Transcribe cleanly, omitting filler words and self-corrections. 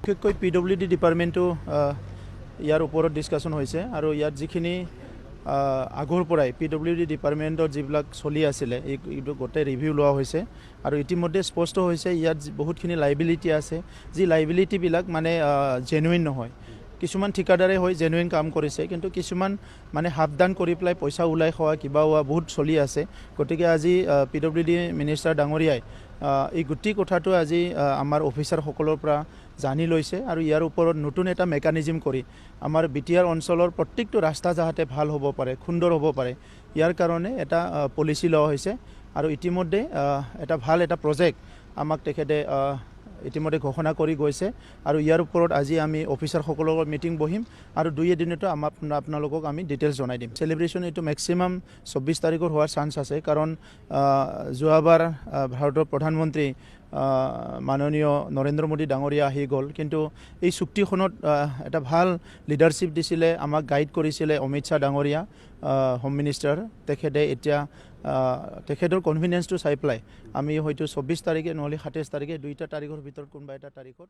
বিশেষকৈ PWD ডিপাৰ্টমেণ্টটো ইয়াৰ ওপৰত discussion হৈছে আৰু ইয়াত যিখিনি আগৰ পৰাই PWD ডিপাৰ্টমেণ্টৰ যিবিলাক চলি আছিলে এইটো গোটেই ৰিভিউ লোৱা হৈছে আৰু ইতিমধ্যে স্পষ্ট হৈছে ইয়াত বহুতখিনি লাইবিলিটি আছে যি লাইবিলিটিবিলাক মানে জেনুইন নহয় কিছুমান ঠিকাদাৰে হয় জেনুইন কাম কৰিছে কিন্তু কিছুমান মানে হাফদান কৰি পেলাই পইচা ওলাই খোৱা কিবা হোৱা বহুত চলি আছে গতিকে আজি PWD মিনিষ্টাৰ ডাঙৰীয়াই এই গোটেই কথাটো আজি আমাৰ অফিচাৰসকলৰ পৰা জানি লৈছে আৰু ইয়াৰ ওপৰত নতুন এটা মেকানিজম কৰি আমাৰ BTR অঞ্চলৰ প্ৰত্যেকটো ৰাস্তা যাতে ভাল হ'ব পাৰে সুন্দৰ হ'ব পাৰে ইয়াৰ কাৰণে এটা পলিচি লোৱা হৈছে আৰু ইতিমধ্যে এটা ভাল এটা প্ৰজেক্ট আমাক তেখেতে ইতিমধ্যে ঘোষণা কৰি গৈছে আৰু ইয়াৰ ওপৰত আজি আমি অফিচাৰসকলৰ লগত মিটিং বহিম আৰু 2 দিনতো আপোনালোকক আমি ডিটেইলছ জনাই দিম সেলিব্ৰেশ্যন এইটো মেক্সিমাম 24 তাৰিখৰ হোৱাৰ চান্স আছে কাৰণ যোৱাবাৰ ভাৰতৰ প্ৰধানমন্ত্ৰী মাননীয় নৰেন্দ্ৰ মোদী ডাঙৰীয়া আহি গ'ল কিন্তু এই চুক্তিখনত এটা ভাল লিডাৰশ্বিপ দিছিলে আমাক গাইড কৰিছিলে অমিত শ্বাহ ডাঙৰীয়া হোম মিনিষ্টাৰ তেখেতে এতিয়া তেখেতৰ কনভিনিয়েন্সটো চাই পেলাই আমি হয়তো 24 তাৰিখে নহ'লে 27 তাৰিখে 2টা তাৰিখৰ ভিতৰত কোনোবা এটা তাৰিখত